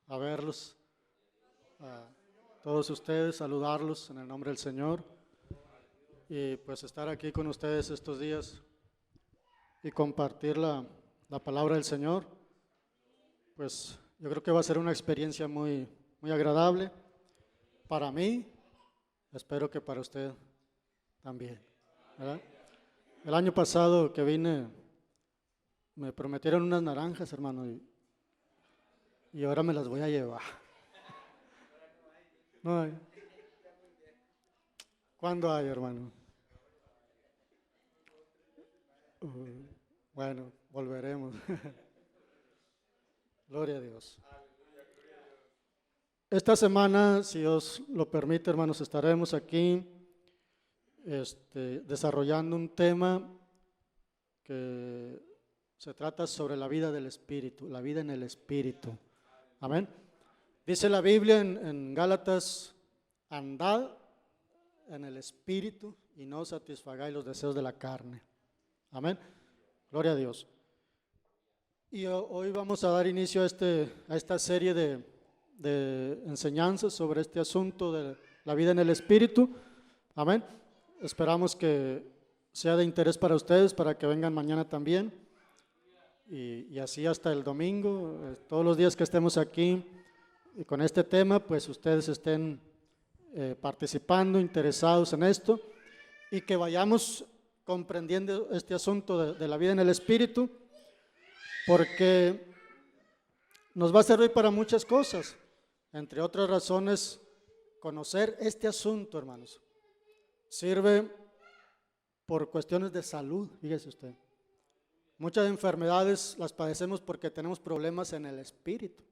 a verlos, a todos ustedes, saludarlos en el nombre del Señor y pues estar aquí con ustedes estos días y compartir la palabra del Señor. Pues yo creo que va a ser una experiencia muy agradable para mí, espero que para usted también, ¿verdad? El año pasado que vine me prometieron unas naranjas, hermano, y ahora me las voy a llevar. No hay. ¿Cuándo hay, hermano? Bueno, volveremos. Gloria a Dios. Esta semana, si Dios lo permite, hermanos, estaremos aquí desarrollando un tema que se trata sobre la vida del Espíritu, la vida en el Espíritu. Amén. Dice la Biblia en Gálatas: andad en el Espíritu y no satisfagáis los deseos de la carne. Amén. Gloria a Dios. Y hoy vamos a dar inicio a esta serie de enseñanzas sobre este asunto de la vida en el Espíritu. Amén. Esperamos que sea de interés para ustedes, para que vengan mañana también. Y así hasta el domingo, todos los días que estemos aquí y con este tema, pues ustedes estén participando, interesados en esto, y que vayamos comprendiendo este asunto de la vida en el Espíritu, porque nos va a servir para muchas cosas, entre otras razones, conocer este asunto, hermanos. Sirve por cuestiones de salud, fíjese usted. Muchas enfermedades las padecemos porque tenemos problemas en el espíritu.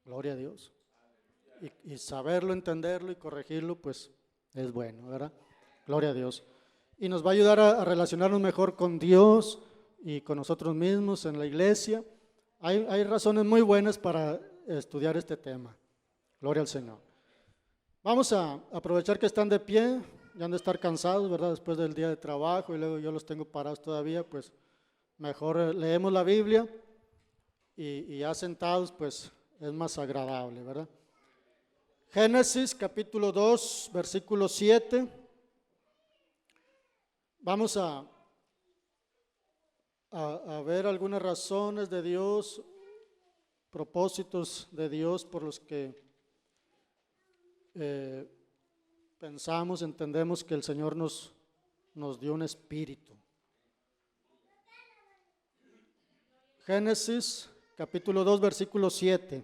Gloria a Dios. Y saberlo, entenderlo y corregirlo, pues es bueno, ¿verdad? Gloria a Dios. Y nos va a ayudar a relacionarnos mejor con Dios y con nosotros mismos en la iglesia. Hay razones muy buenas para estudiar este tema. Gloria al Señor. Vamos a aprovechar que están de pie. Ya han de estar cansados, ¿verdad? Después del día de trabajo y luego yo los tengo parados todavía, pues mejor leemos la Biblia y ya sentados, pues es más agradable, ¿verdad? Génesis capítulo 2, versículo 7. Vamos a ver algunas razones de Dios, propósitos de Dios por los que pensamos, entendemos que el Señor nos dio un espíritu. Génesis capítulo 2, versículo 7.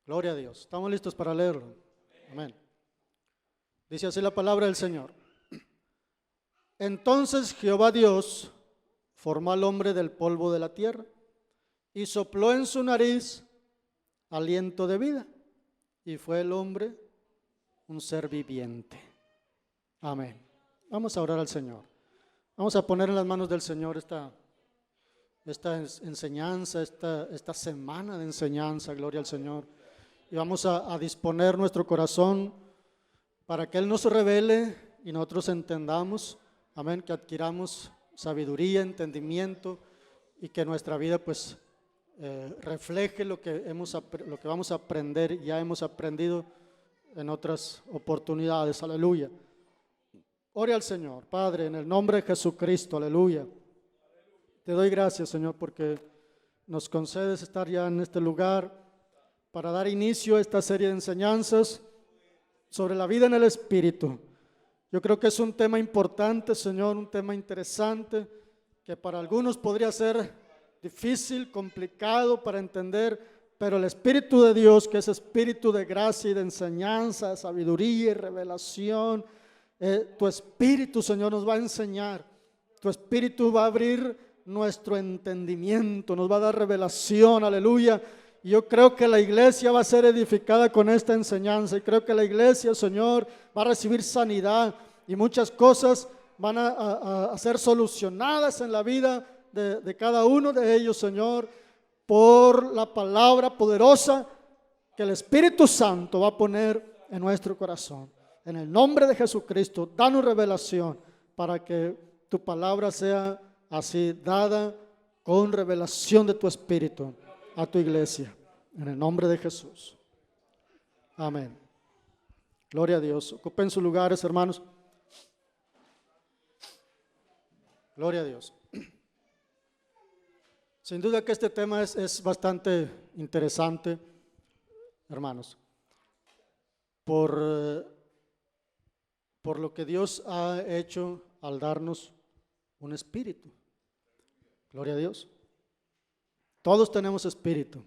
Gloria a Dios. ¿Estamos listos para leerlo? Amén. Dice así la palabra del Señor. Entonces Jehová Dios formó al hombre del polvo de la tierra y sopló en su nariz aliento de vida. Y fue el hombre un ser viviente. Amén. Vamos a orar al Señor. Vamos a poner en las manos del Señor esta enseñanza, esta semana de enseñanza, gloria al Señor. Y vamos a disponer nuestro corazón para que Él nos revele y nosotros entendamos. Amén. Que adquiramos sabiduría, entendimiento y que nuestra vida pues refleje lo que vamos a aprender, ya hemos aprendido en otras oportunidades. Aleluya. Ore al Señor. Padre, en el nombre de Jesucristo, aleluya. Te doy gracias, Señor, porque nos concedes estar ya en este lugar para dar inicio a esta serie de enseñanzas sobre la vida en el Espíritu. Yo creo que es un tema importante, Señor, un tema interesante, que para algunos podría ser difícil, complicado para entender, pero el Espíritu de Dios, que es espíritu de gracia y de enseñanza, de sabiduría y revelación, tu Espíritu, Señor, nos va a enseñar, tu Espíritu va a abrir nuestro entendimiento, nos va a dar revelación, aleluya. Y yo creo que la iglesia va a ser edificada con esta enseñanza y creo que la iglesia, Señor, va a recibir sanidad y muchas cosas van a ser solucionadas en la vida de cada uno de ellos, Señor, por la palabra poderosa que el Espíritu Santo va a poner en nuestro corazón. En el nombre de Jesucristo, danos revelación para que tu palabra sea así dada con revelación de tu Espíritu a tu iglesia. En el nombre de Jesús. Amén. Gloria a Dios. Ocupen sus lugares, hermanos. Gloria a Dios. Sin duda que este tema es bastante interesante, hermanos, por lo que Dios ha hecho al darnos un espíritu. Gloria a Dios. Todos tenemos espíritu.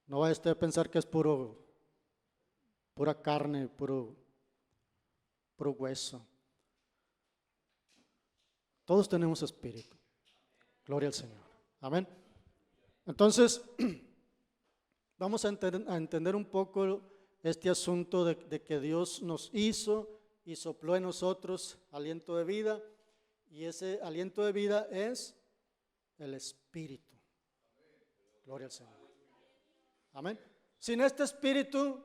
No vaya usted a pensar que es pura carne, puro hueso. Todos tenemos espíritu. Gloria al Señor. Amén. Entonces, vamos a entender un poco este asunto de que Dios nos hizo y sopló en nosotros aliento de vida, y ese aliento de vida es el Espíritu. Gloria al Señor. Amén. Sin este Espíritu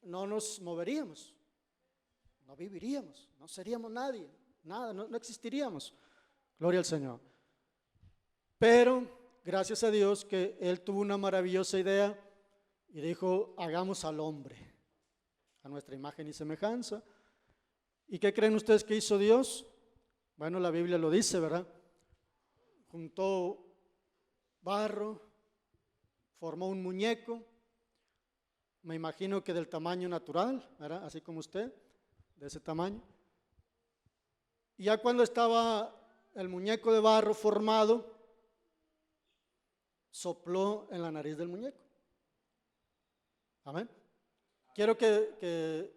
no nos moveríamos, no viviríamos, no seríamos nadie, nada, no existiríamos. Gloria al Señor. Pero gracias a Dios que Él tuvo una maravillosa idea y dijo: hagamos al hombre a nuestra imagen y semejanza. ¿Y qué creen ustedes que hizo Dios? Bueno, la Biblia lo dice, ¿verdad? Juntó barro, formó un muñeco, me imagino que del tamaño natural, ¿verdad? Así como usted, de ese tamaño. Y ya cuando estaba el muñeco de barro formado, sopló en la nariz del muñeco. Amén. Quiero que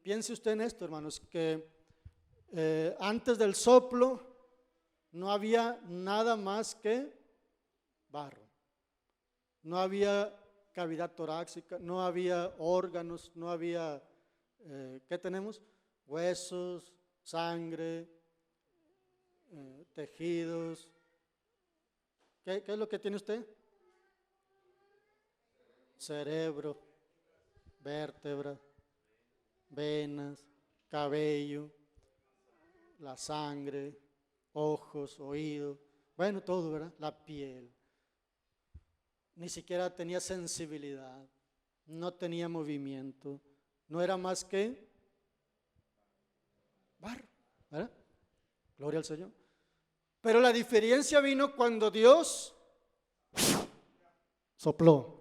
piense usted en esto, hermanos, que antes del soplo no había nada más que barro. No había cavidad torácica, no había órganos, no había, ¿qué tenemos? Huesos, sangre, tejidos. ¿Qué es lo que tiene usted? Cerebro, vértebra, venas, cabello, la sangre, ojos, oídos, bueno, todo, ¿verdad? La piel. Ni siquiera tenía sensibilidad, no tenía movimiento, no era más que barro, ¿verdad? Gloria al Señor. Pero la diferencia vino cuando Dios sopló.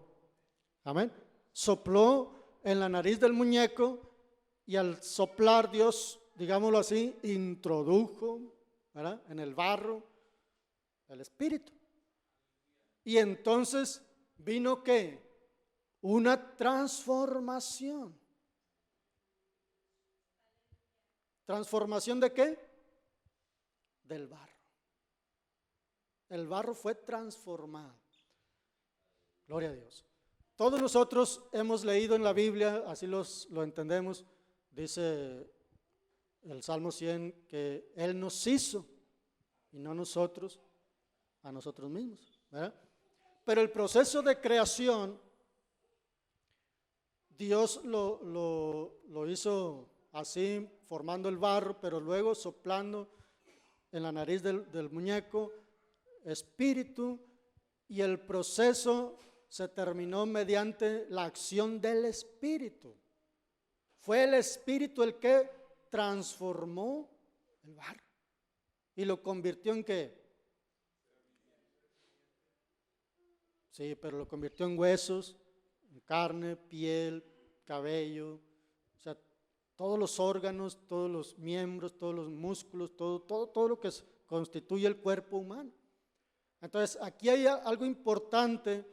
Amén. Sopló en la nariz del muñeco, y al soplar Dios, digámoslo así, introdujo, ¿verdad?, en el barro el Espíritu. Y entonces vino ¿qué? Una transformación. ¿Transformación de qué? Del barro. El barro fue transformado. Gloria a Dios. Todos nosotros hemos leído en la Biblia, así lo entendemos, dice el Salmo 100, que Él nos hizo y no nosotros a nosotros mismos, ¿verdad? Pero el proceso de creación, Dios lo hizo así, formando el barro, pero luego soplando en la nariz del muñeco espíritu, y el proceso se terminó mediante la acción del Espíritu. Fue el Espíritu el que transformó el barro y lo convirtió en ¿qué? Sí, pero lo convirtió en huesos, en carne, piel, cabello, o sea, todos los órganos, todos los miembros, todos los músculos, todo lo que constituye el cuerpo humano. Entonces, aquí hay algo importante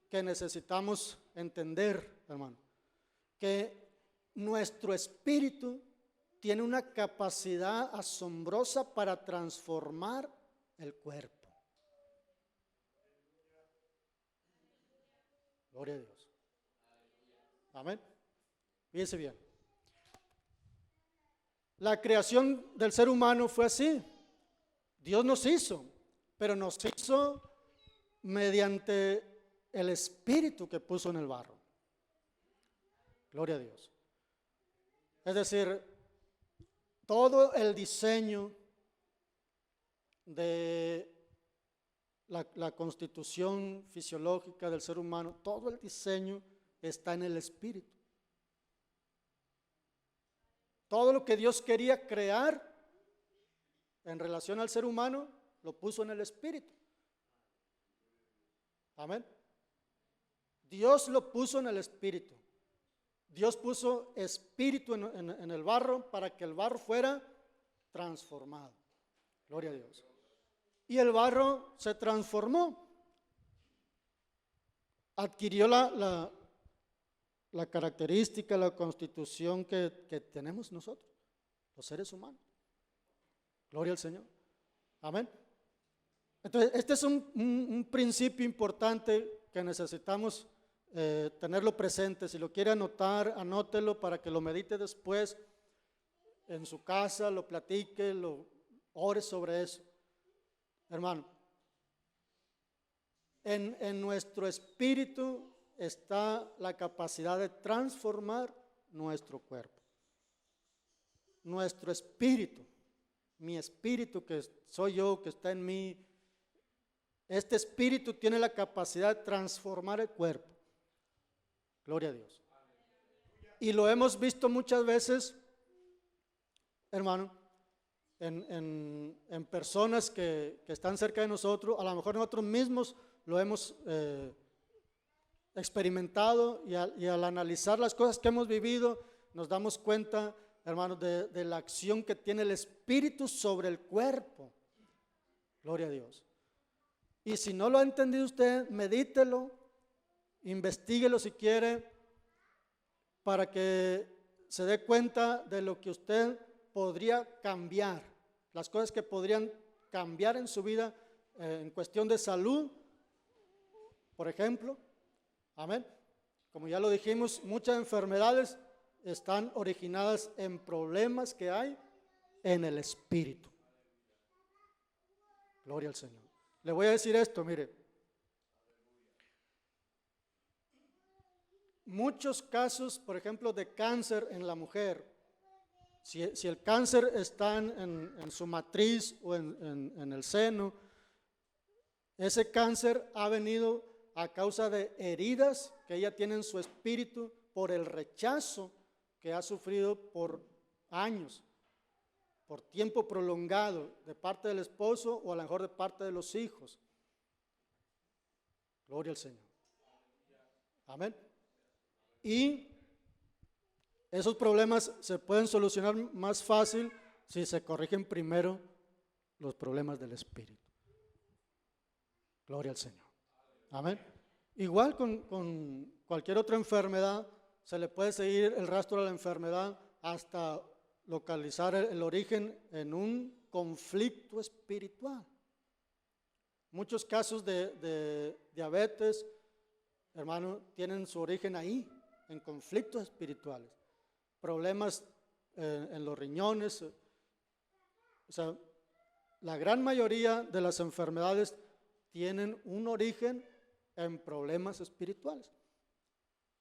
que necesitamos entender, hermano, que nuestro espíritu tiene una capacidad asombrosa para transformar el cuerpo. Gloria a Dios. Amén. Fíjense bien. La creación del ser humano fue así. Dios nos hizo, pero nos hizo mediante el espíritu que puso en el barro. Gloria a Dios. Es decir, todo el diseño de la constitución fisiológica del ser humano, todo el diseño está en el espíritu. Todo lo que Dios quería crear en relación al ser humano, lo puso en el espíritu. Amén. Dios lo puso en el espíritu. Dios puso espíritu en el barro para que el barro fuera transformado. Gloria a Dios. Y el barro se transformó. Adquirió la característica, la constitución que tenemos nosotros, los seres humanos. Gloria al Señor. Amén. Entonces, este es un principio importante que necesitamos tenerlo presente. Si lo quiere anotar, anótelo para que lo medite después en su casa, lo platique, lo ore sobre eso. Hermano, en nuestro espíritu está la capacidad de transformar nuestro cuerpo. Nuestro espíritu, mi espíritu que soy yo, que está en mí, este espíritu tiene la capacidad de transformar el cuerpo. Gloria a Dios. Y lo hemos visto muchas veces, hermano, en personas que están cerca de nosotros. A lo mejor nosotros mismos lo hemos experimentado, y al analizar las cosas que hemos vivido, nos damos cuenta, hermanos, de la acción que tiene el espíritu sobre el cuerpo. Gloria a Dios. Y si no lo ha entendido usted, medítelo, investíguelo si quiere, para que se dé cuenta de lo que usted podría cambiar, las cosas que podrían cambiar en su vida en cuestión de salud, por ejemplo. Amén. Como ya lo dijimos, muchas enfermedades están originadas en problemas que hay en el espíritu. Gloria al Señor. Le voy a decir esto, mire. Muchos casos, por ejemplo, de cáncer en la mujer, si el cáncer está en su matriz o en el seno, ese cáncer ha venido a causa de heridas que ella tiene en su espíritu por el rechazo que ha sufrido por años, por tiempo prolongado de parte del esposo o a lo mejor de parte de los hijos. Gloria al Señor. Amén. Y esos problemas se pueden solucionar más fácil si se corrigen primero los problemas del espíritu. Gloria al Señor. Amén. Igual con cualquier otra enfermedad, se le puede seguir el rastro de la enfermedad hasta localizar el origen en un conflicto espiritual. Muchos casos de diabetes, hermano, tienen su origen ahí, en conflictos espirituales, problemas en los riñones. O sea, la gran mayoría de las enfermedades tienen un origen en problemas espirituales.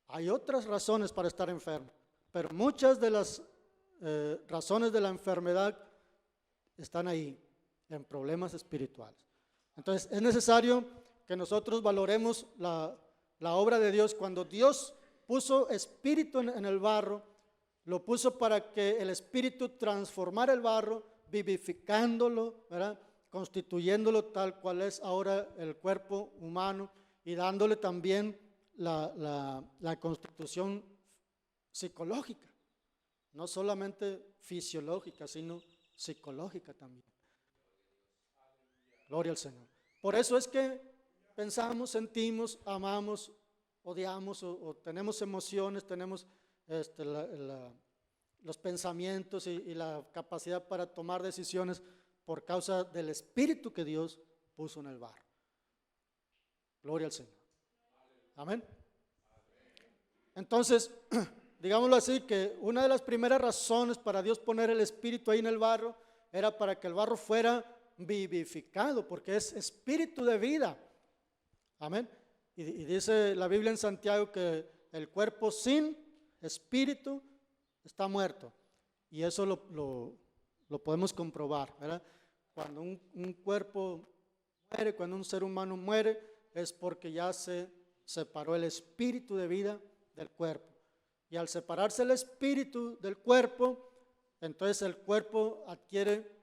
Hay otras razones para estar enfermo, pero muchas de las razones de la enfermedad están ahí, en problemas espirituales. Entonces, es necesario que nosotros valoremos la obra de Dios. Cuando Dios puso espíritu en el barro, lo puso para que el espíritu transformara el barro, vivificándolo, ¿verdad?, constituyéndolo tal cual es ahora el cuerpo humano, y dándole también la constitución psicológica, no solamente fisiológica, sino psicológica también. Gloria al Señor. Por eso es que pensamos, sentimos, amamos, odiamos o tenemos emociones, tenemos los pensamientos y la capacidad para tomar decisiones por causa del espíritu que Dios puso en el barro. Gloria al Señor. Amén. Entonces, digámoslo así, que una de las primeras razones para Dios poner el espíritu ahí en el barro era para que el barro fuera vivificado, porque es espíritu de vida. Amén. Y dice la Biblia en Santiago que el cuerpo sin espíritu está muerto. Y eso lo podemos comprobar, ¿verdad? cuando un cuerpo muere, cuando un ser humano muere, es porque ya se separó el espíritu de vida del cuerpo. Y al separarse el espíritu del cuerpo, entonces el cuerpo adquiere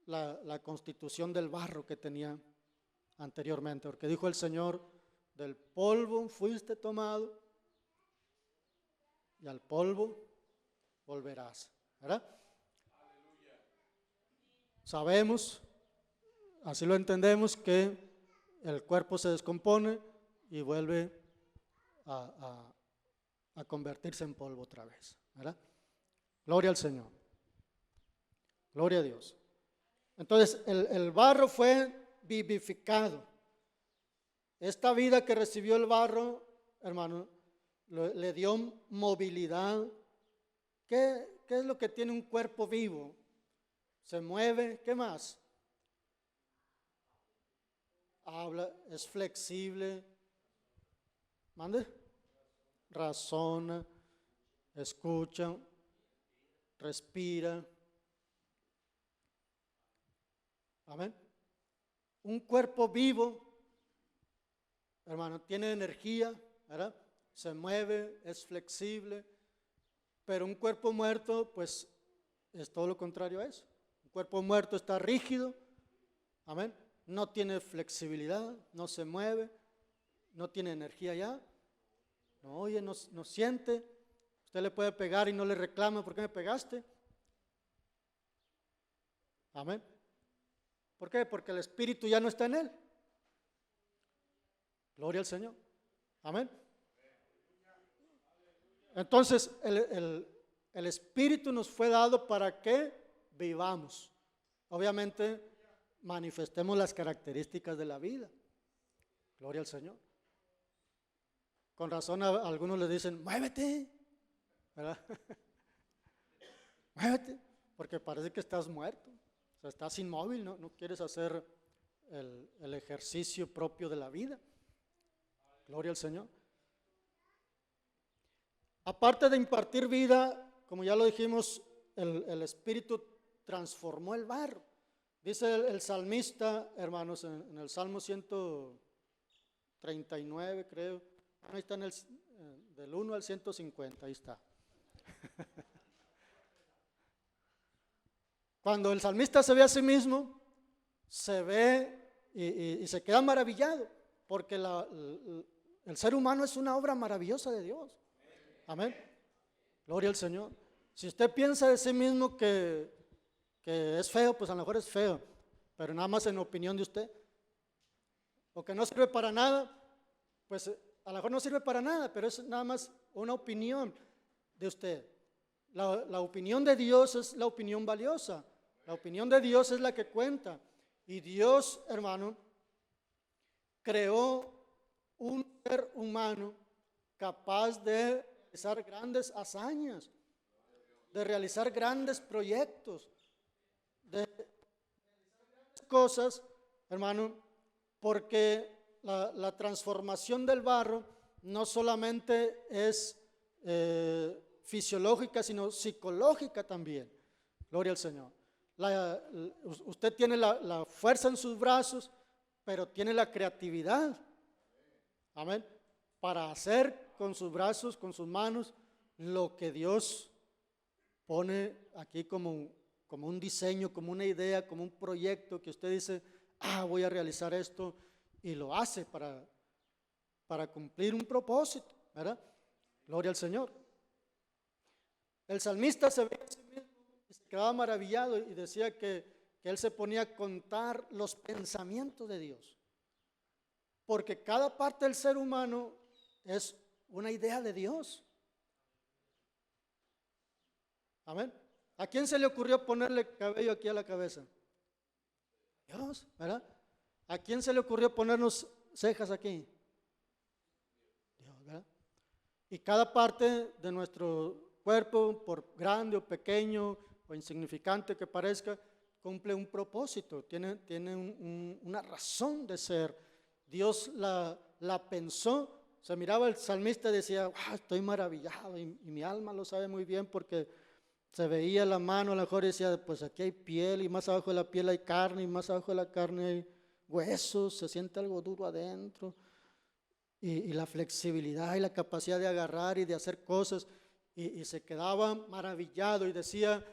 la constitución del barro que tenía anteriormente. Porque dijo el Señor, del polvo fuiste tomado y al polvo volverás. ¿Verdad? Sabemos, así lo entendemos, que el cuerpo se descompone y vuelve a convertirse en polvo otra vez, ¿verdad? Gloria al Señor. Gloria a Dios. Entonces, el barro fue vivificado. Esta vida que recibió el barro, hermano, le dio movilidad. ¿Qué es lo que tiene un cuerpo vivo? Se mueve, ¿qué más? Habla, es flexible. ¿Mande? Razona, escucha, respira. Amén. Un cuerpo vivo, hermano, tiene energía, ¿verdad? Se mueve, es flexible, pero un cuerpo muerto, pues, es todo lo contrario a eso. Un cuerpo muerto está rígido, amén, no tiene flexibilidad, no se mueve, no tiene energía ya, no oye, no siente. Usted le puede pegar y no le reclama, ¿por qué me pegaste? Amén. ¿Por qué? Porque el espíritu ya no está en él. Gloria al Señor. Amén. Entonces, el espíritu nos fue dado para que vivamos. Obviamente, manifestemos las características de la vida. Gloria al Señor. Con razón a algunos les dicen, muévete, ¿verdad? Muévete, porque parece que estás muerto. O sea, estás inmóvil, no quieres hacer el ejercicio propio de la vida. Gloria al Señor. Aparte de impartir vida, como ya lo dijimos, el Espíritu transformó el barro. Dice el salmista, hermanos, en el Salmo 139, creo. Ahí está del 1 al 150, ahí está. Cuando el salmista se ve a sí mismo, se ve y se queda maravillado, porque el ser humano es una obra maravillosa de Dios. Amén. Gloria al Señor. Si usted piensa de sí mismo que es feo, pues a lo mejor es feo, pero nada más en opinión de usted. O que no sirve para nada, pues a lo mejor no sirve para nada, pero es nada más una opinión de usted. La opinión de Dios es la opinión valiosa. La opinión de Dios es la que cuenta. Y Dios, hermano, creó un ser humano capaz de realizar grandes hazañas, de realizar grandes proyectos, de realizar grandes cosas, hermano, porque la transformación del barro no solamente es fisiológica, sino psicológica también. Gloria al Señor. Usted tiene la fuerza en sus brazos, pero tiene la creatividad, amén, para hacer con sus brazos, con sus manos, lo que Dios pone aquí como un diseño, como una idea, como un proyecto que usted dice, voy a realizar esto, y lo hace para cumplir un propósito, ¿verdad? Gloria al Señor. El salmista se ve a sí mismo y se quedaba maravillado y decía que él se ponía a contar los pensamientos de Dios, porque cada parte del ser humano es una idea de Dios. Amén. ¿A quién se le ocurrió ponerle cabello aquí a la cabeza? Dios, ¿verdad? ¿A quién se le ocurrió ponernos cejas aquí? Dios, ¿verdad? Y cada parte de nuestro cuerpo, por grande o pequeño o insignificante que parezca, cumple un propósito, tiene una razón de ser. Dios la pensó. Se miraba el salmista y decía, estoy maravillado, y mi alma lo sabe muy bien, porque se veía la mano, a lo mejor decía, pues aquí hay piel, y más abajo de la piel hay carne, y más abajo de la carne hay huesos, se siente algo duro adentro, y la flexibilidad y la capacidad de agarrar y de hacer cosas, y se quedaba maravillado y decía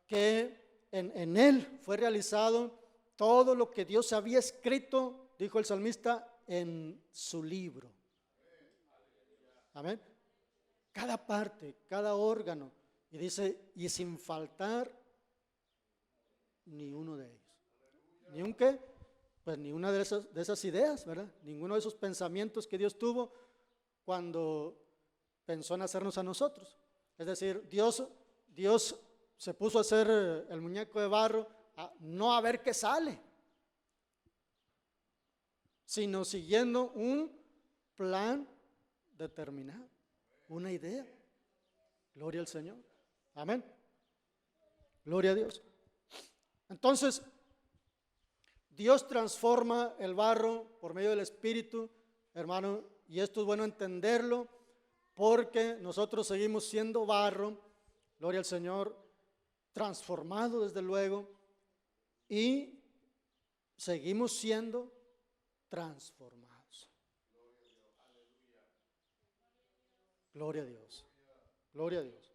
que en él fue realizado todo lo que Dios había escrito, dijo el salmista, en su libro. Amén. Cada parte, cada órgano. Y dice, y sin faltar ni uno de ellos. ¿Ni un qué? Pues ni una de esas ideas, ¿verdad? Ninguno de esos pensamientos que Dios tuvo cuando pensó en hacernos a nosotros. Es decir, Dios se puso a hacer el muñeco de barro, no a ver qué sale, sino siguiendo un plan determinado, una idea. Gloria al Señor. Amén. Gloria a Dios. Entonces, Dios transforma el barro por medio del Espíritu, hermano, y esto es bueno entenderlo, porque nosotros seguimos siendo barro, gloria al Señor, transformado desde luego, y seguimos siendo transformados. Gloria a Dios. Gloria a Dios.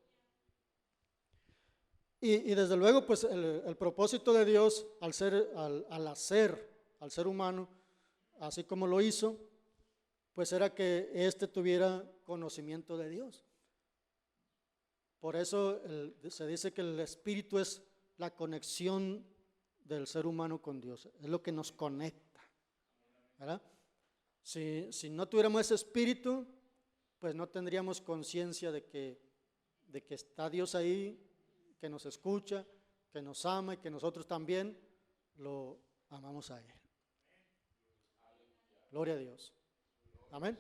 Y desde luego, pues el propósito de Dios al hacer al ser humano, así como lo hizo, pues era que éste tuviera conocimiento de Dios. Por eso se dice que el Espíritu es la conexión del ser humano con Dios, es lo que nos conecta, ¿verdad? Si no tuviéramos ese Espíritu, pues no tendríamos conciencia de que está Dios ahí, que nos escucha, que nos ama y que nosotros también lo amamos a Él. Gloria a Dios. Amén.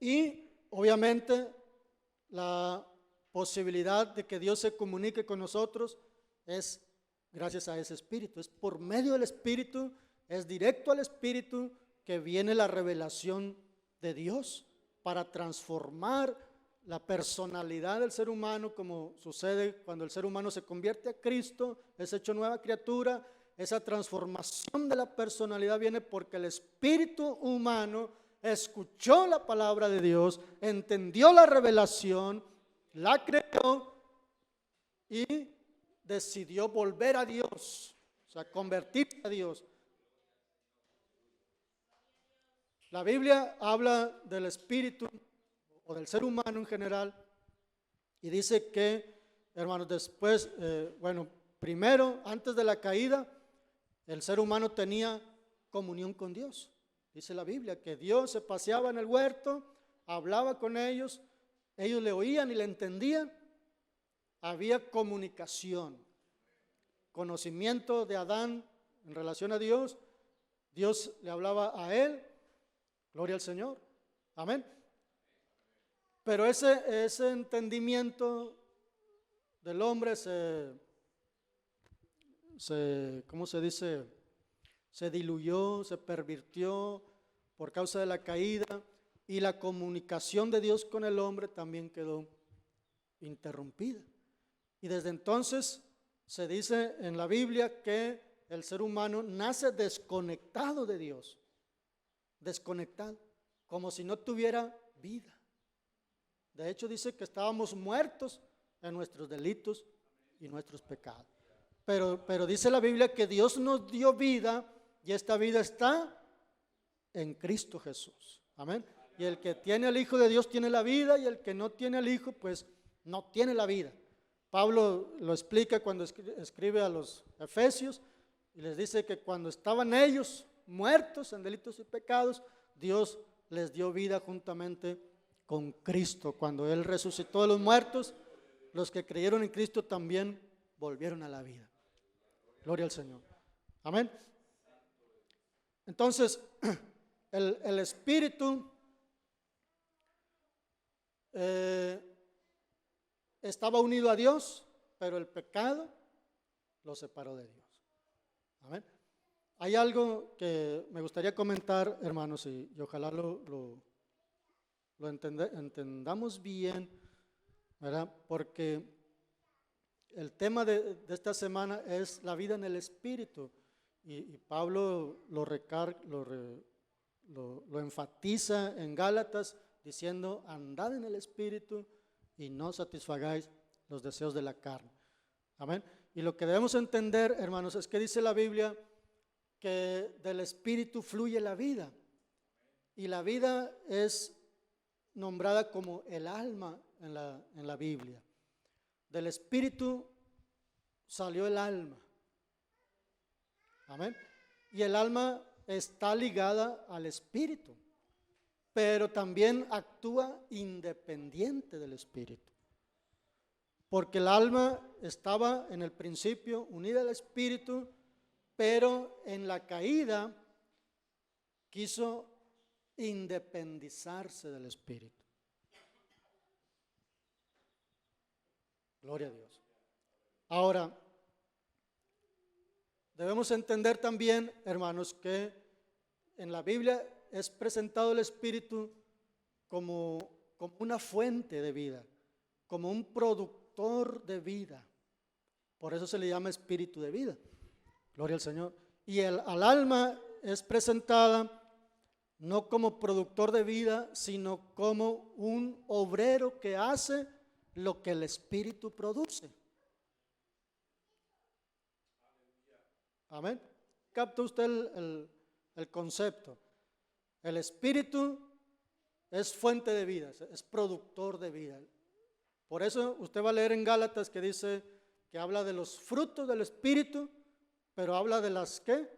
Y obviamente la posibilidad de que Dios se comunique con nosotros es gracias a ese Espíritu. Es por medio del Espíritu, es directo al Espíritu que viene la revelación de Dios para transformar la personalidad del ser humano, como sucede cuando el ser humano se convierte a Cristo, es hecho nueva criatura. Esa transformación de la personalidad viene porque el espíritu humano escuchó la palabra de Dios, entendió la revelación, la creyó y decidió volver a Dios, o sea, convertirse a Dios. La Biblia habla del espíritu o del ser humano en general y dice que, hermanos, después, primero, antes de la caída, el ser humano tenía comunión con Dios. Dice la Biblia que Dios se paseaba en el huerto, hablaba con ellos le oían y le entendían. Había comunicación, conocimiento de Adán en relación a Dios. Dios le hablaba a él, gloria al Señor, amén. Pero ese entendimiento del hombre ¿cómo se dice? Se diluyó, se pervirtió por causa de la caída, y la comunicación de Dios con el hombre también quedó interrumpida. Y desde entonces se dice en la Biblia que el ser humano nace desconectado de Dios, desconectado, como si no tuviera vida. De hecho dice que estábamos muertos en nuestros delitos y nuestros pecados. Pero dice la Biblia que Dios nos dio vida y esta vida está en Cristo Jesús. Amén. Y el que tiene al Hijo de Dios tiene la vida, y el que no tiene al Hijo pues no tiene la vida. Pablo lo explica cuando escribe a los Efesios y les dice que cuando estaban ellos muertos en delitos y pecados, Dios les dio vida juntamente con Cristo. Cuando Él resucitó de los muertos, los que creyeron en Cristo también volvieron a la vida. Gloria al Señor. Amén. Entonces, el Espíritu estaba unido a Dios, pero el pecado lo separó de Dios. Amén. Hay algo que me gustaría comentar, hermanos, y ojalá lo entendamos bien. ¿verdad? Porque el tema de esta semana es la vida en el Espíritu. Y Pablo lo enfatiza en Gálatas diciendo: andad en el Espíritu y no satisfagáis los deseos de la carne. Amén. Y lo que debemos entender, hermanos, es que dice la Biblia que del Espíritu fluye la vida. Y la vida es nombrada como el alma en la Biblia. Del Espíritu salió el alma. Amén. Y el alma está ligada al Espíritu, pero también actúa independiente del Espíritu. Porque el alma estaba en el principio unida al Espíritu, pero en la caída quiso independizarse del Espíritu. Gloria a Dios. Ahora, debemos entender también, hermanos, que en la Biblia es presentado el Espíritu como una fuente de vida, como un productor de vida. Por eso se le llama espíritu de vida. Gloria al Señor. Y al alma es presentada no como productor de vida, sino como un obrero que hace lo que el Espíritu produce. Amén. ¿Capta usted el concepto? El Espíritu es fuente de vida, es productor de vida. Por eso usted va a leer en Gálatas que dice que habla de los frutos del Espíritu, pero habla de las ¿qué?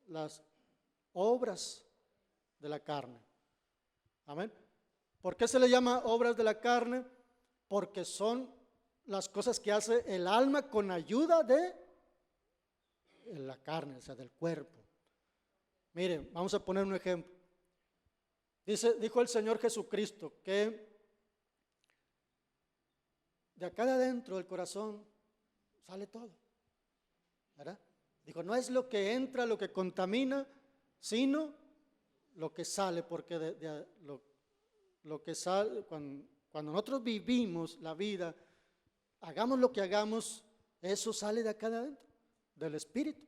Las obras de la carne. Amén. ¿Por qué se le llama obras de la carne? Porque son las cosas que hace el alma con ayuda de la carne, o sea, del cuerpo. Miren, vamos a poner un ejemplo. Dijo el Señor Jesucristo que de acá de adentro del corazón sale todo, ¿verdad? Dijo, no es lo que entra lo que contamina, sino lo que sale, porque lo que sale, cuando nosotros vivimos la vida, hagamos lo que hagamos, eso sale de acá de adentro, del Espíritu,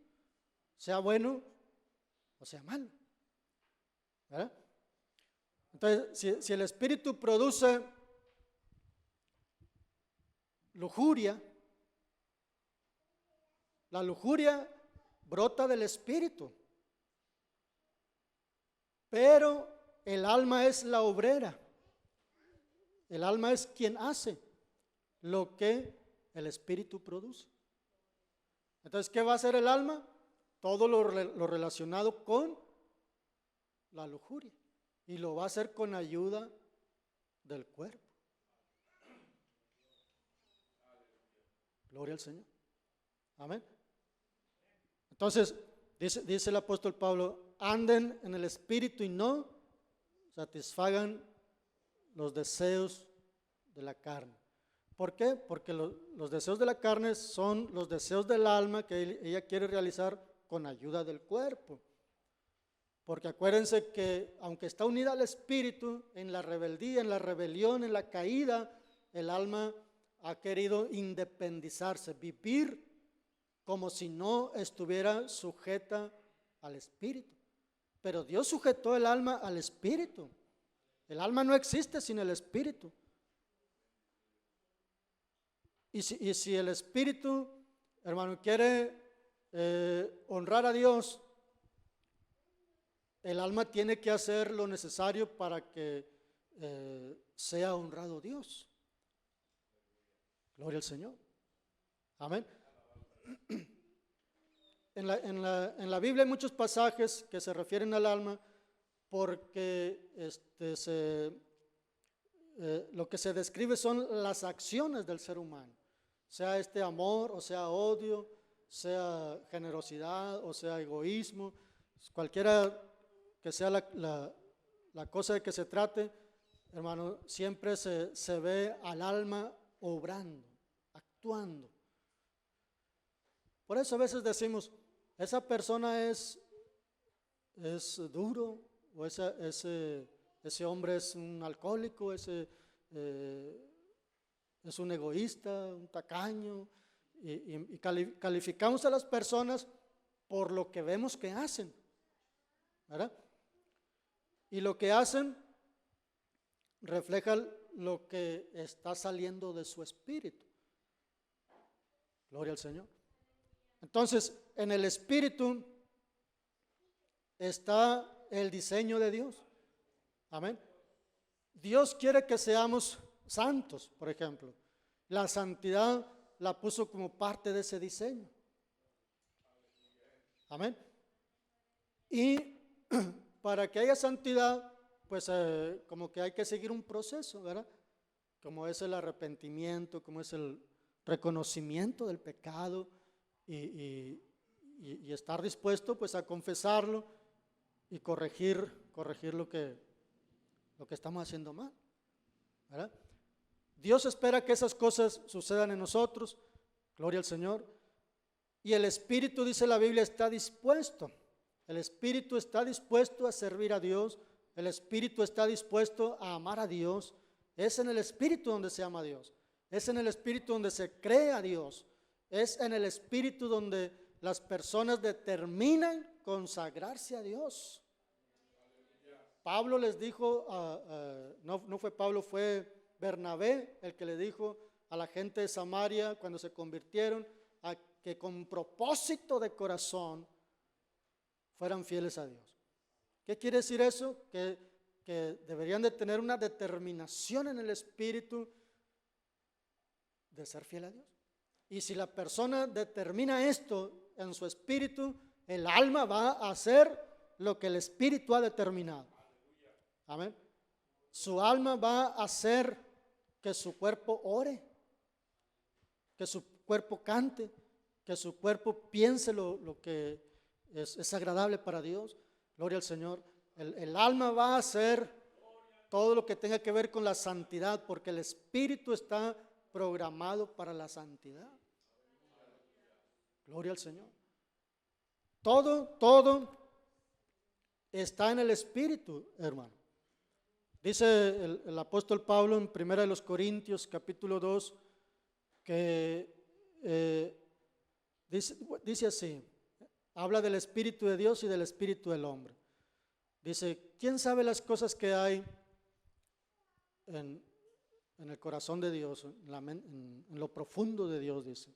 sea bueno o sea malo, ¿verdad? Entonces, si el Espíritu produce lujuria, la lujuria brota del Espíritu, pero el alma es la obrera. El alma es quien hace lo que el Espíritu produce. Entonces, ¿qué va a hacer el alma? Todo lo relacionado con la lujuria. Y lo va a hacer con ayuda del cuerpo. Gloria al Señor. Amén. Entonces, dice el apóstol Pablo, anden en el Espíritu y no satisfagan los deseos de la carne. ¿Por qué? Porque los deseos de la carne son los deseos del alma que ella quiere realizar con ayuda del cuerpo. Porque acuérdense que aunque está unida al Espíritu, en la rebeldía, en la rebelión, en la caída, el alma ha querido independizarse, vivir como si no estuviera sujeta al Espíritu. Pero Dios sujetó el alma al Espíritu. El alma no existe sin el Espíritu. Y si el Espíritu, hermano, quiere honrar a Dios, el alma tiene que hacer lo necesario para que sea honrado Dios. Gloria al Señor. Amén. En la Biblia hay muchos pasajes que se refieren al alma porque lo que se describe son las acciones del ser humano, sea amor, o sea odio, sea generosidad, o sea egoísmo, cualquiera que sea la cosa de que se trate, hermano, siempre se ve al alma obrando, actuando. Por eso a veces decimos, esa persona es duro, o ese hombre es un alcohólico, es un egoísta, un tacaño, y calificamos a las personas por lo que vemos que hacen, ¿verdad? Y lo que hacen refleja lo que está saliendo de su espíritu. Gloria al Señor. Entonces, en el espíritu está el diseño de Dios. Amén. Dios quiere que seamos santos, por ejemplo. La santidad la puso como parte de ese diseño. Amén. Y para que haya santidad, pues como que hay que seguir un proceso, ¿verdad? Como es el arrepentimiento, como es el reconocimiento del pecado y estar dispuesto pues a confesarlo y corregir lo que estamos haciendo mal, ¿verdad? Dios espera que esas cosas sucedan en nosotros, gloria al Señor, y el Espíritu, dice la Biblia, está dispuesto. El Espíritu está dispuesto a servir a Dios, el Espíritu está dispuesto a amar a Dios. Es en el Espíritu donde se ama a Dios, es en el Espíritu donde se cree a Dios, es en el Espíritu donde las personas determinan consagrarse a Dios. Pablo les dijo, no fue Pablo, fue Bernabé el que le dijo a la gente de Samaria cuando se convirtieron, a que con propósito de corazón fueran fieles a Dios. ¿Qué quiere decir eso? Que deberían de tener una determinación en el espíritu de ser fiel a Dios. Y si la persona determina esto en su espíritu, el alma va a hacer lo que el espíritu ha determinado. Amén. Su alma va a hacer que su cuerpo ore, que su cuerpo cante, que su cuerpo piense lo que es agradable para Dios. Gloria al Señor. El alma va a hacer todo lo que tenga que ver con la santidad, porque el espíritu está programado para la santidad. Gloria al Señor. Todo está en el espíritu, hermano. Dice el apóstol Pablo en 1 Corintios capítulo 2 que dice así, habla del espíritu de Dios y del espíritu del hombre. Dice, ¿quién sabe las cosas que hay en el corazón de Dios, en lo profundo de Dios? Dice,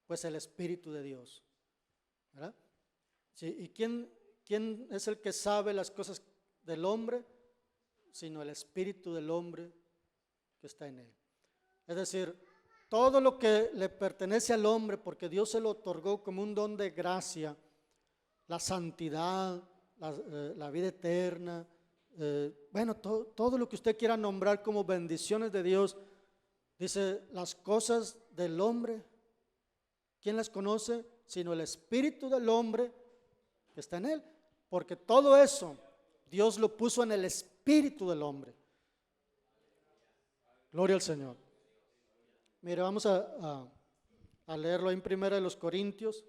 pues el espíritu de Dios, ¿verdad? Sí, ¿y quién es el que sabe las cosas del hombre? Sino el espíritu del hombre que está en él. Es decir, todo lo que le pertenece al hombre, porque Dios se lo otorgó como un don de gracia, la santidad, la vida eterna, bueno, todo lo que usted quiera nombrar como bendiciones de Dios. Dice, las cosas del hombre, ¿quién las conoce? Sino el espíritu del hombre que está en él, porque todo eso Dios lo puso en el espíritu del hombre. Gloria al Señor. Mire, vamos a leerlo en 1 Corintios.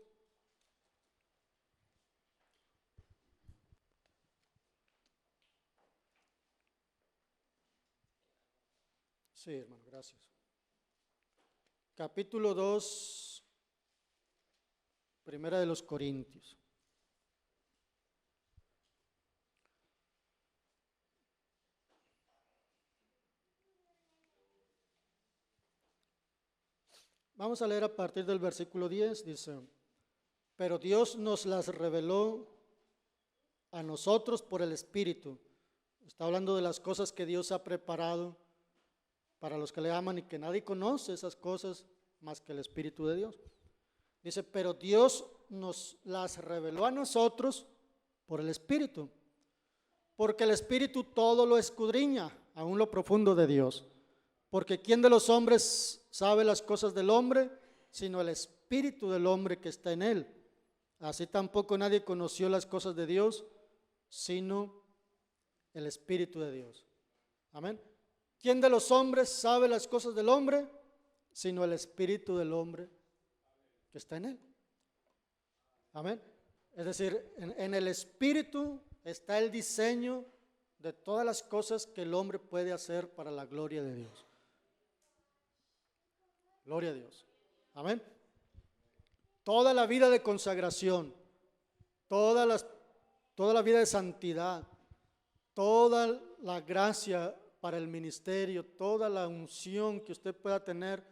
Sí, hermano, gracias. Capítulo 2, 1 Corintios. Vamos a leer a partir del versículo 10, dice, pero Dios nos las reveló a nosotros por el Espíritu. Está hablando de las cosas que Dios ha preparado para los que le aman y que nadie conoce esas cosas más que el Espíritu de Dios. Dice, pero Dios nos las reveló a nosotros por el Espíritu, porque el Espíritu todo lo escudriña, aún lo profundo de Dios. Porque ¿quién de los hombres sabe las cosas del hombre? Sino el espíritu del hombre que está en él. Así tampoco nadie conoció las cosas de Dios, sino el espíritu de Dios. Amén. ¿Quién de los hombres sabe las cosas del hombre? Sino el espíritu del hombre que está en él. Amén. Es decir, en el espíritu está el diseño de todas las cosas que el hombre puede hacer para la gloria de Dios. Gloria a Dios. Amén. Toda la vida de consagración, toda la vida de santidad, toda la gracia para el ministerio, toda la unción que usted pueda tener,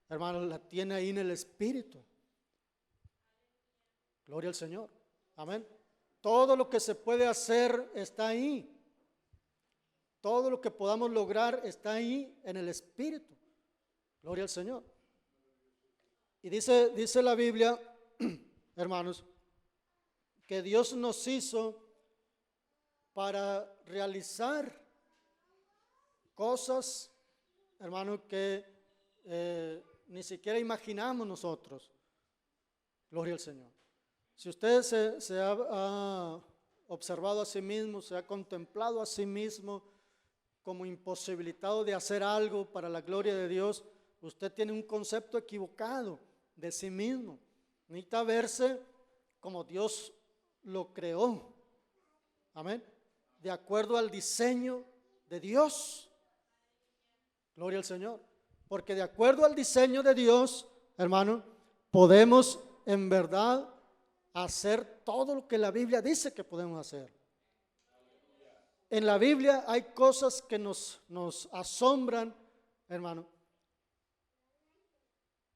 hermano, la tiene ahí en el Espíritu. Gloria al Señor. Amén. Todo lo que se puede hacer está ahí. Todo lo que podamos lograr está ahí en el Espíritu. Gloria al Señor. Y dice la Biblia, hermanos, que Dios nos hizo para realizar cosas, hermano, que ni siquiera imaginamos nosotros. Gloria al Señor. Si usted se ha observado a sí mismo, se ha contemplado a sí mismo como imposibilitado de hacer algo para la gloria de Dios, usted tiene un concepto equivocado de sí mismo. Necesita verse como Dios lo creó. Amén. De acuerdo al diseño de Dios. Gloria al Señor. Porque de acuerdo al diseño de Dios, hermano, podemos en verdad hacer todo lo que la Biblia dice que podemos hacer. En la Biblia hay cosas que nos asombran, hermano,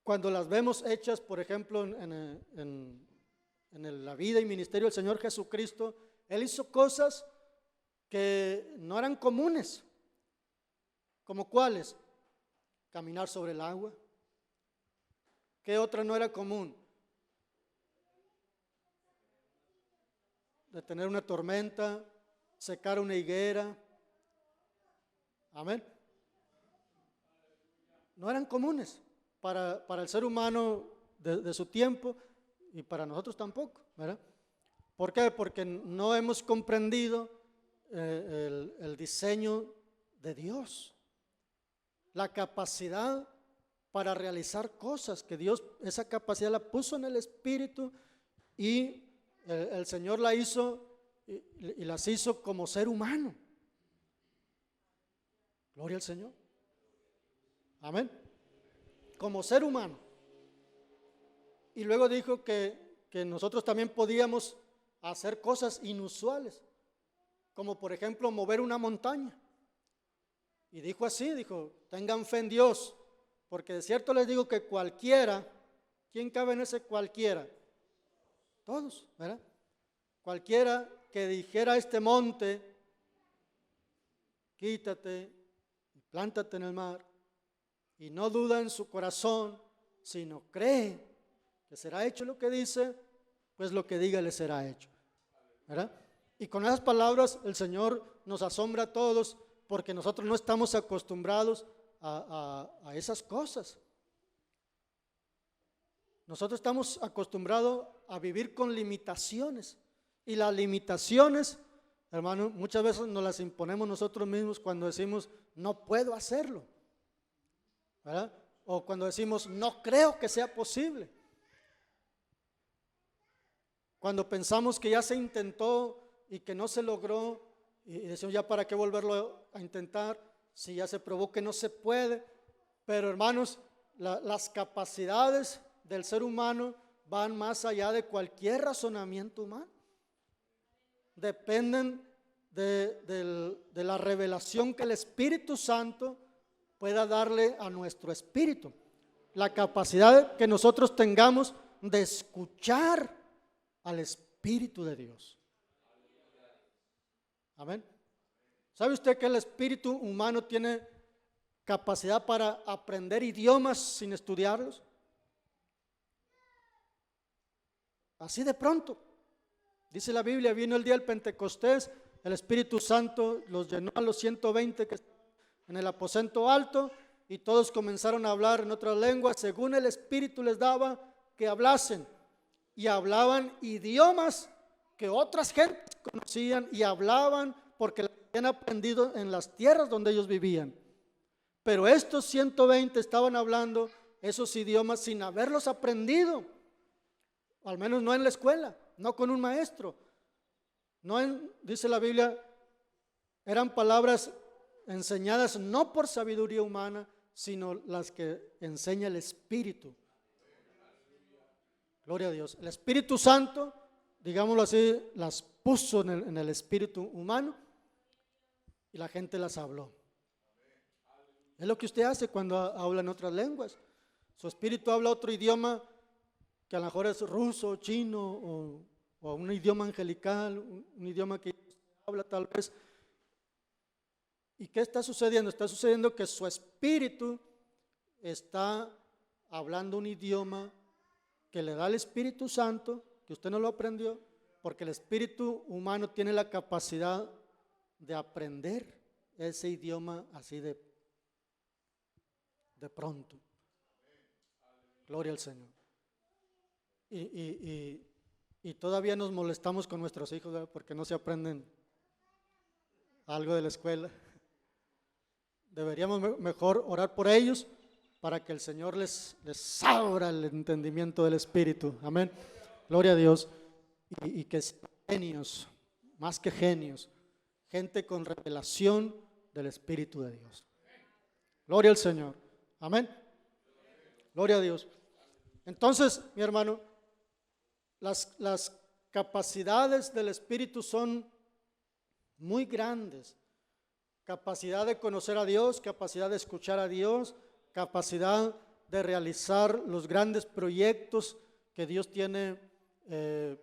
cuando las vemos hechas, por ejemplo, en la vida y ministerio del Señor Jesucristo. Él hizo cosas que no eran comunes. ¿Como cuáles? Caminar sobre el agua. ¿Qué otra no era común? Detener una tormenta, secar una higuera. Amén. No eran comunes para el ser humano de su tiempo y para nosotros tampoco, ¿verdad? ¿Por qué? Porque no hemos comprendido el diseño de Dios, la capacidad para realizar cosas que Dios, esa capacidad la puso en el Espíritu y el Señor la hizo y las hizo como ser humano. Gloria al Señor. Amén. Como ser humano. Y luego dijo que nosotros también podíamos hacer cosas inusuales, como por ejemplo mover una montaña. Y dijo así, dijo, tengan fe en Dios, porque de cierto les digo que cualquiera, ¿quién cabe en ese cualquiera? Todos, ¿verdad? Cualquiera que dijera a este monte, quítate y plántate en el mar, y no duda en su corazón, sino cree que será hecho lo que dice, pues lo que diga le será hecho, ¿verdad? Y con esas palabras el Señor nos asombra a todos, porque nosotros no estamos acostumbrados a esas cosas. Nosotros estamos acostumbrados a vivir con limitaciones, y las limitaciones, hermano, muchas veces nos las imponemos nosotros mismos cuando decimos no puedo hacerlo, ¿verdad? O cuando decimos no creo que sea posible. Cuando pensamos que ya se intentó y que no se logró, y decimos ya para qué volverlo a intentar si ya se probó que no se puede. Pero hermanos, las capacidades del ser humano van más allá de cualquier razonamiento humano. Dependen de la revelación que el Espíritu Santo pueda darle a nuestro espíritu. La capacidad que nosotros tengamos de escuchar al Espíritu de Dios. Amén. ¿Sabe usted que el espíritu humano tiene capacidad para aprender idiomas sin estudiarlos? Así de pronto. Dice la Biblia, vino el día del Pentecostés, el Espíritu Santo los llenó a los 120 que estaban en el aposento alto, y todos comenzaron a hablar en otras lenguas según el Espíritu les daba que hablasen. Y hablaban idiomas que otras gentes conocían y hablaban porque lo habían aprendido en las tierras donde ellos vivían. Pero estos 120 estaban hablando esos idiomas sin haberlos aprendido, o al menos no en la escuela, no con un maestro. Dice la Biblia, eran palabras enseñadas no por sabiduría humana, sino las que enseña el Espíritu. Gloria a Dios. El Espíritu Santo, digámoslo así, las puso en el espíritu humano y la gente las habló. Es lo que usted hace cuando habla en otras lenguas. Su espíritu habla otro idioma que a lo mejor es ruso, chino o un idioma angelical, un idioma que habla tal vez. ¿Y qué está sucediendo? Está sucediendo que su espíritu está hablando un idioma que le da el Espíritu Santo, que usted no lo aprendió, porque el espíritu humano tiene la capacidad de aprender ese idioma así de pronto. Gloria al Señor. Y todavía nos molestamos con nuestros hijos, ¿verdad? Porque no se aprenden algo de la escuela. Deberíamos mejor orar por ellos para que el Señor les abra el entendimiento del Espíritu. Amén. Gloria a Dios. Y que sean genios, más que genios, gente con revelación del Espíritu de Dios. Gloria al Señor. Amén. Gloria a Dios. Entonces, mi hermano, las capacidades del Espíritu son muy grandes. Capacidad de conocer a Dios, capacidad de escuchar a Dios, capacidad de realizar los grandes proyectos que Dios tiene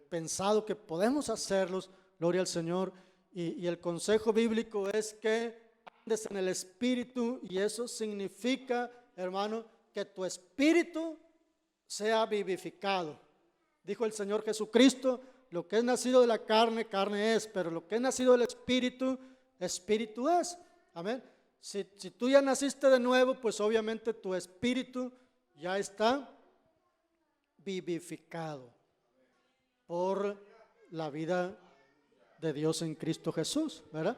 pensado que podemos hacerlos. Gloria al Señor. Y el consejo bíblico es que andes en el Espíritu, y eso significa, hermano, que tu espíritu sea vivificado. Dijo el Señor Jesucristo: lo que es nacido de la carne, carne es, pero lo que es nacido del Espíritu, Espíritu es. Amén. Si tú ya naciste de nuevo, pues obviamente tu espíritu ya está vivificado por la vida de Dios en Cristo Jesús, ¿verdad?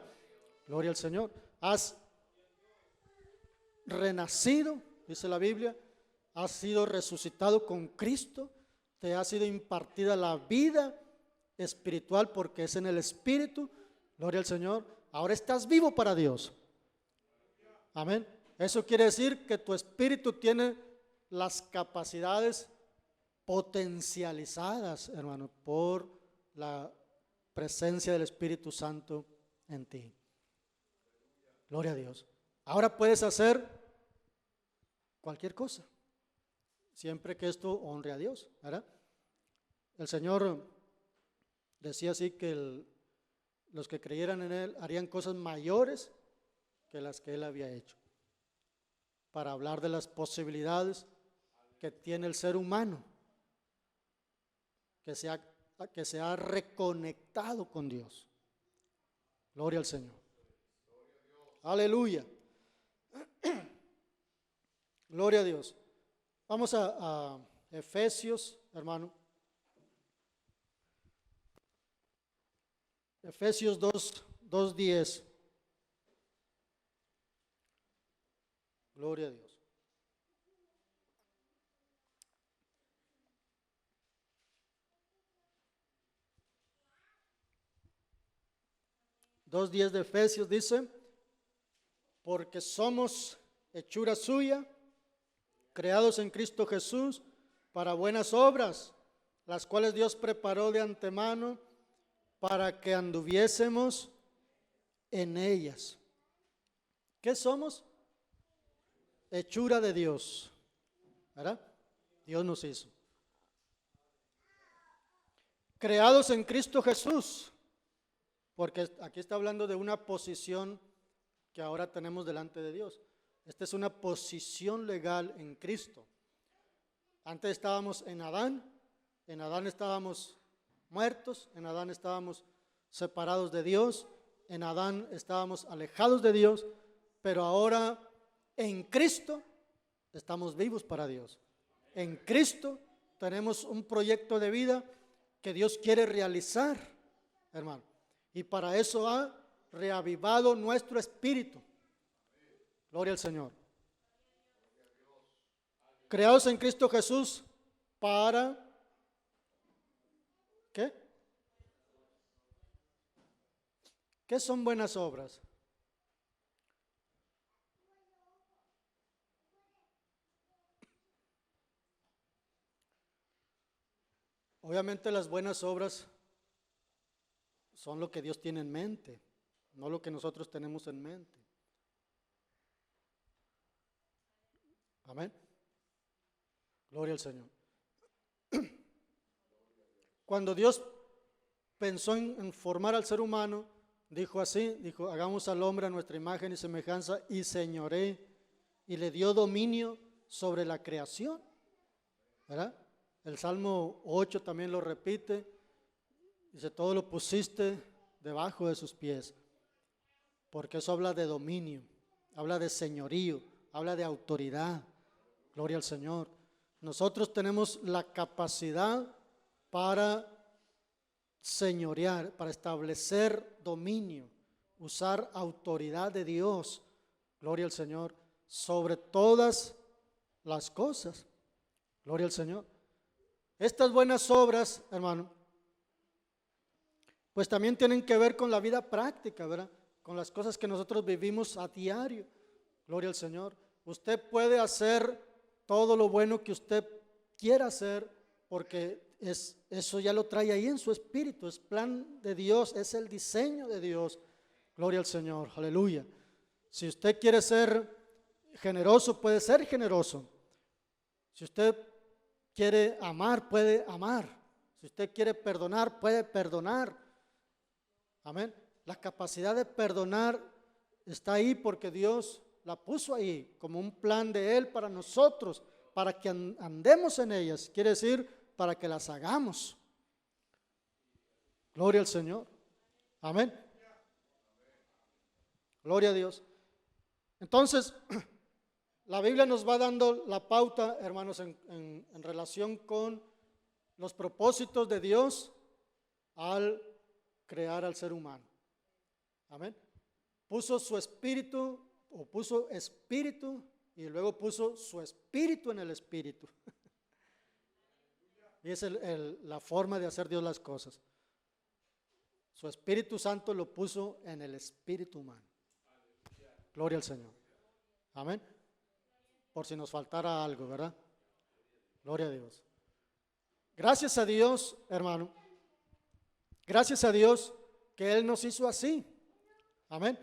Gloria al Señor. Has renacido, dice la Biblia, has sido resucitado con Cristo, te ha sido impartida la vida espiritual porque es en el Espíritu. Gloria al Señor. Ahora estás vivo para Dios. Amén. Eso quiere decir que tu espíritu tiene las capacidades potencializadas, hermano, por la presencia del Espíritu Santo en ti. Gloria a Dios. Ahora puedes hacer cualquier cosa, siempre que esto honre a Dios, ¿verdad? El Señor decía así que los que creyeran en Él harían cosas mayores que las que Él había hecho, para hablar de las posibilidades que tiene el ser humano, que se ha reconectado con Dios. Gloria al Señor. Aleluya. Gloria a Dios. Vamos a Efesios, hermano. Efesios 2:10. Gloria a Dios. Dos 10 de Efesios dice: porque somos hechura suya, creados en Cristo Jesús para buenas obras, las cuales Dios preparó de antemano para que anduviésemos en ellas. ¿Qué somos? Hechura de Dios, ¿verdad? Dios nos hizo. Creados en Cristo Jesús, porque aquí está hablando de una posición que ahora tenemos delante de Dios. Esta es una posición legal en Cristo. Antes estábamos en Adán estábamos muertos, en Adán estábamos separados de Dios, en Adán estábamos alejados de Dios, pero ahora en Cristo estamos vivos para Dios. En Cristo tenemos un proyecto de vida que Dios quiere realizar, hermano, y para eso ha reavivado nuestro espíritu. Gloria al Señor. Creados en Cristo Jesús para ¿qué? ¿Qué son buenas obras? Obviamente las buenas obras son lo que Dios tiene en mente, no lo que nosotros tenemos en mente. Amén. Gloria al Señor. Cuando Dios pensó en formar al ser humano, dijo así, dijo, hagamos al hombre a nuestra imagen y semejanza y señoré, y le dio dominio sobre la creación, ¿verdad? El Salmo 8 también lo repite, dice, todo lo pusiste debajo de sus pies, porque eso habla de dominio, habla de señorío, habla de autoridad. Gloria al Señor. Nosotros tenemos la capacidad para señorear, para establecer dominio, usar autoridad de Dios, gloria al Señor, sobre todas las cosas. Gloria al Señor. Estas buenas obras, hermano, pues también tienen que ver con la vida práctica, ¿verdad? Con las cosas que nosotros vivimos a diario. Gloria al Señor. Usted puede hacer todo lo bueno que usted quiera hacer porque eso ya lo trae ahí en su espíritu, es plan de Dios, es el diseño de Dios. Gloria al Señor, aleluya. Si usted quiere ser generoso, puede ser generoso. Si usted quiere amar, puede amar. Si usted quiere perdonar, puede perdonar. Amén. La capacidad de perdonar está ahí porque Dios la puso ahí como un plan de Él para nosotros, para que andemos en ellas. Quiere decir, para que las hagamos. Gloria al Señor. Amén. Gloria a Dios. Entonces, la Biblia nos va dando la pauta, hermanos, en relación con los propósitos de Dios al crear al ser humano. Amén. Puso su espíritu, o puso espíritu, y luego puso su espíritu en el espíritu. Y es la forma de hacer Dios las cosas. Su Espíritu Santo lo puso en el espíritu humano. Gloria al Señor. Amén. Por si nos faltara algo, ¿verdad? Gloria a Dios. Gracias a Dios, hermano. Gracias a Dios que Él nos hizo así. Amén.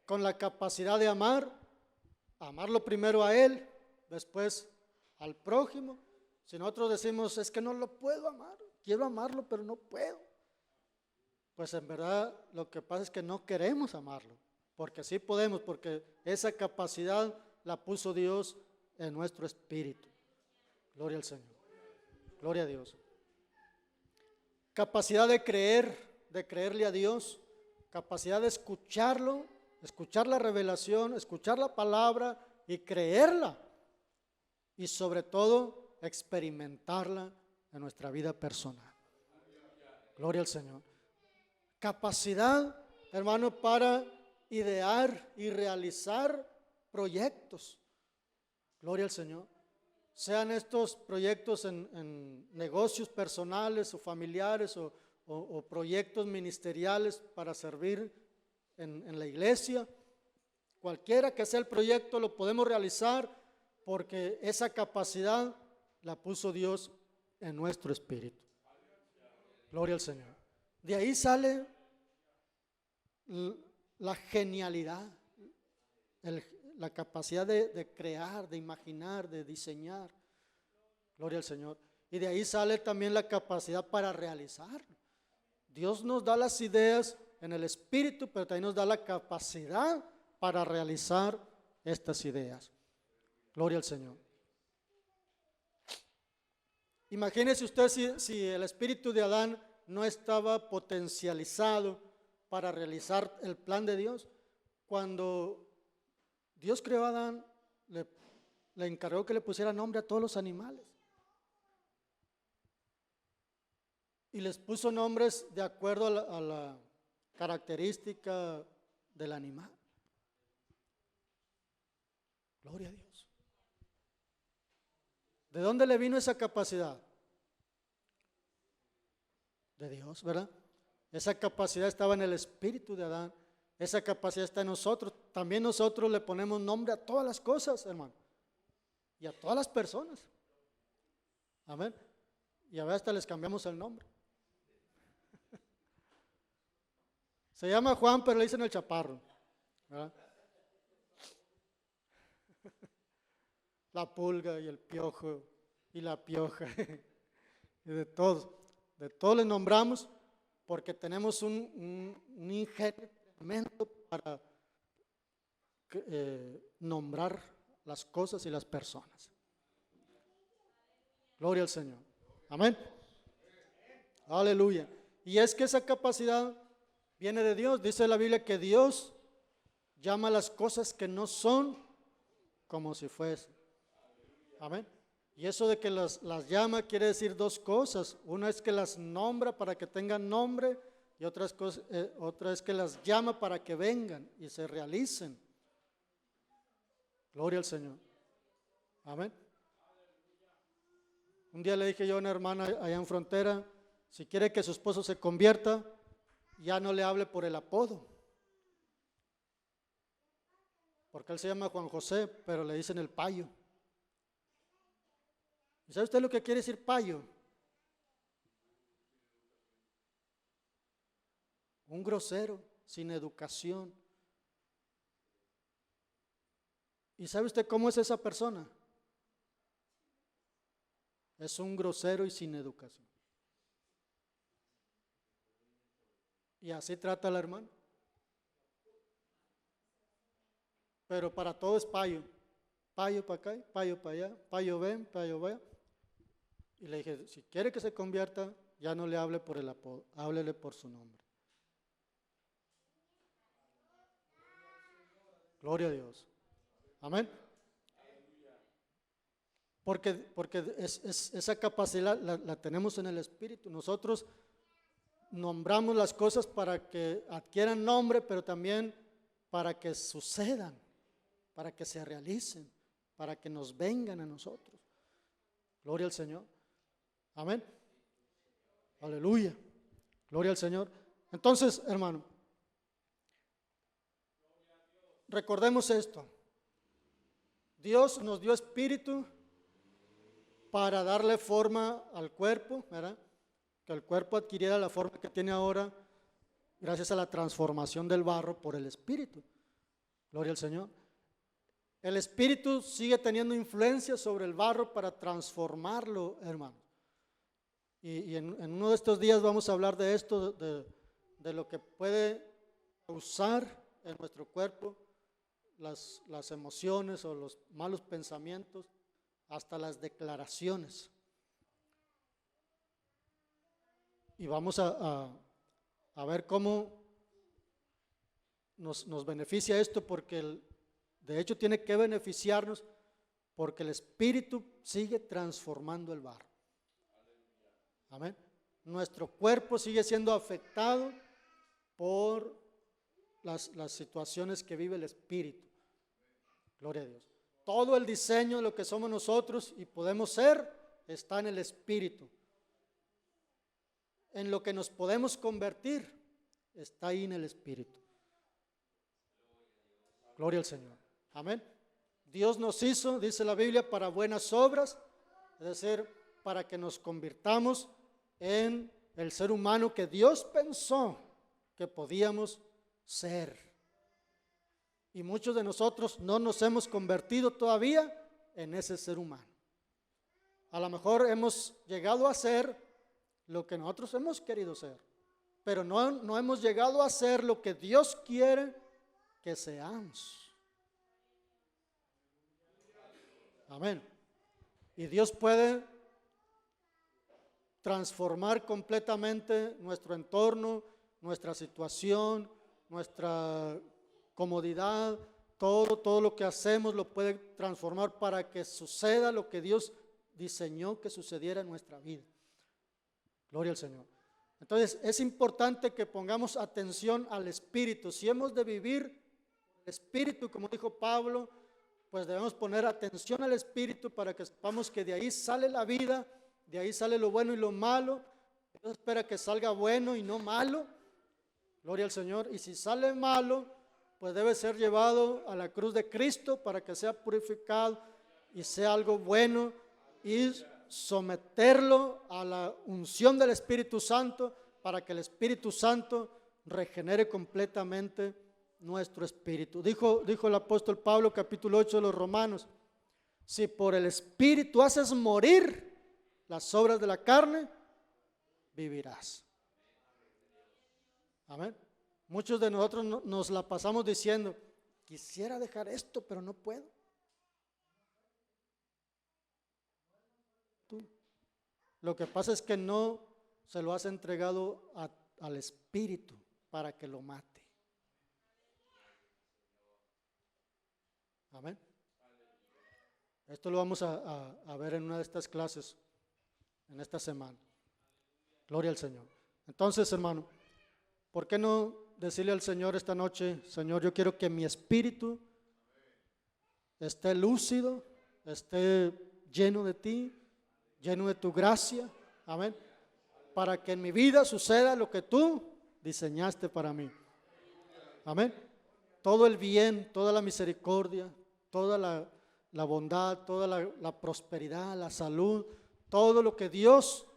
Con la capacidad de amarlo primero a Él, después al prójimo. Si nosotros decimos, es que no lo puedo amar, quiero amarlo, pero no puedo. Pues en verdad lo que pasa es que no queremos amarlo, porque sí podemos, porque esa capacidad la puso Dios en nuestro espíritu. Gloria al Señor. Gloria a Dios. Capacidad de creerle a Dios, capacidad de escucharlo, escuchar la revelación, escuchar la palabra y creerla. Y sobre todo, experimentarla en nuestra vida personal. Gloria al Señor. Capacidad, hermano, para idear y realizar proyectos. Gloria al Señor. Sean estos proyectos en negocios personales o familiares o proyectos ministeriales para servir en la iglesia. Cualquiera que sea el proyecto lo podemos realizar porque esa capacidad la puso Dios en nuestro espíritu. Gloria al Señor. De ahí sale la genialidad, la capacidad de crear, de imaginar, de diseñar. Gloria al Señor. Y de ahí sale también la capacidad para realizar. Dios nos da las ideas en el espíritu, pero también nos da la capacidad para realizar estas ideas. Gloria al Señor. Imagínese usted si el espíritu de Adán no estaba potencializado para realizar el plan de Dios. Cuando Dios creó a Adán, le encargó que le pusiera nombre a todos los animales. Y les puso nombres de acuerdo a la característica del animal. Gloria a Dios. ¿De dónde le vino esa capacidad? De Dios, ¿verdad? Esa capacidad estaba en el espíritu de Adán. Esa capacidad está en nosotros. También nosotros le ponemos nombre a todas las cosas, hermano. Y a todas las personas. Amén. Y a veces hasta les cambiamos el nombre. Se llama Juan, pero le dicen el Chaparro, ¿verdad? La Pulga y el Piojo y la Pioja. Y de todos les nombramos porque tenemos un ingenio tremendo para nombrar las cosas y las personas. Gloria al Señor. Amén. Aleluya. Y es que esa capacidad viene de Dios. Dice la Biblia que Dios llama las cosas que no son como si fuesen. Amén. Y eso de que las llama quiere decir dos cosas. Una es que las nombra para que tengan nombre y otra es que las llama para que vengan y se realicen. Gloria al Señor. Amén. Un día le dije yo a una hermana allá en Frontera, si quiere que su esposo se convierta, ya no le hable por el apodo. Porque él se llama Juan José, pero le dicen el Payo. ¿Y sabe usted lo que quiere decir payo? Un grosero, sin educación. ¿Y sabe usted cómo es esa persona? Es un grosero y sin educación. Y así trata a la hermana. Pero para todo es payo. Payo para acá, payo para allá, payo ven, payo vaya. Y le dije, si quiere que se convierta, ya no le hable por el apodo, háblele por su nombre. Gloria a Dios. Amén. Porque esa capacidad la tenemos en el Espíritu. Nosotros nombramos las cosas para que adquieran nombre, pero también para que sucedan, para que se realicen, para que nos vengan a nosotros. Gloria al Señor. Amén. Aleluya. Gloria al Señor. Entonces, hermano, recordemos esto. Dios nos dio espíritu para darle forma al cuerpo, ¿verdad? Que el cuerpo adquiriera la forma que tiene ahora gracias a la transformación del barro por el espíritu. Gloria al Señor. El espíritu sigue teniendo influencia sobre el barro para transformarlo, hermano. Y en uno de estos días vamos a hablar de esto, de lo que puede causar en nuestro cuerpo las emociones o los malos pensamientos, hasta las declaraciones. Y vamos a ver cómo nos beneficia esto, porque de hecho tiene que beneficiarnos, porque el Espíritu sigue transformando el barro. Amén. Nuestro cuerpo sigue siendo afectado por las situaciones que vive el Espíritu. Gloria a Dios. Todo el diseño de lo que somos nosotros y podemos ser está en el Espíritu. En lo que nos podemos convertir está ahí en el Espíritu. Gloria al Señor. Amén. Dios nos hizo, dice la Biblia, para buenas obras, es decir, para que nos convirtamos en el ser humano que Dios pensó que podíamos ser. Y muchos de nosotros no nos hemos convertido todavía en ese ser humano. A lo mejor hemos llegado a ser lo que nosotros hemos querido ser, pero no hemos llegado a ser lo que Dios quiere que seamos. Amén. Y Dios puede transformar completamente nuestro entorno, nuestra situación, nuestra comodidad, todo lo que hacemos lo puede transformar para que suceda lo que Dios diseñó que sucediera en nuestra vida. Gloria al Señor. Entonces es importante que pongamos atención al Espíritu. Si hemos de vivir el Espíritu, como dijo Pablo, pues debemos poner atención al Espíritu para que sepamos que de ahí sale la vida, de ahí sale lo bueno y lo malo. Dios espera que salga bueno y no malo. Gloria al Señor. Y si sale malo, pues debe ser llevado a la cruz de Cristo para que sea purificado y sea algo bueno y someterlo a la unción del Espíritu Santo para que el Espíritu Santo regenere completamente nuestro espíritu. Dijo el apóstol Pablo, capítulo 8 de los Romanos: si por el Espíritu haces morir las obras de la carne, vivirás. Amén. Muchos de nosotros nos la pasamos diciendo: quisiera dejar esto, pero no puedo. Lo que pasa es que no se lo has entregado al Espíritu para que lo mate. Amén. Esto lo vamos a ver en una de estas clases, en esta semana. Gloria al Señor. Entonces, hermano, ¿por qué no decirle al Señor esta noche: Señor, yo quiero que mi espíritu esté lúcido, esté lleno de ti, lleno de tu gracia, amén, para que en mi vida suceda lo que tú diseñaste para mí, amén? Todo el bien, toda la misericordia, toda la bondad, toda la prosperidad, la salud, todo lo que Dios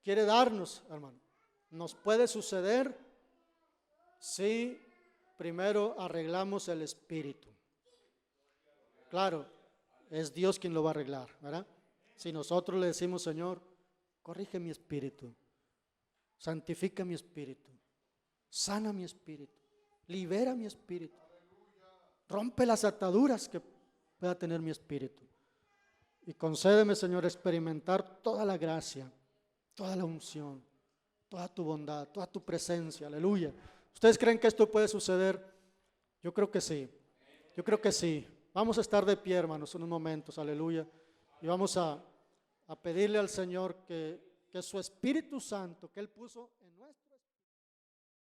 quiere darnos, hermano, nos puede suceder si primero arreglamos el espíritu. Claro, es Dios quien lo va a arreglar, ¿verdad? Si nosotros le decimos: Señor, corrige mi espíritu, santifica mi espíritu, sana mi espíritu, libera mi espíritu, rompe las ataduras que pueda tener mi espíritu, y concédeme, Señor, experimentar toda la gracia, toda la unción, toda tu bondad, toda tu presencia. Aleluya. ¿Ustedes creen que esto puede suceder? Yo creo que sí. Yo creo que sí. Vamos a estar de pie, hermanos, unos momentos. Aleluya. Y vamos a pedirle al Señor que su Espíritu Santo que Él puso en nuestro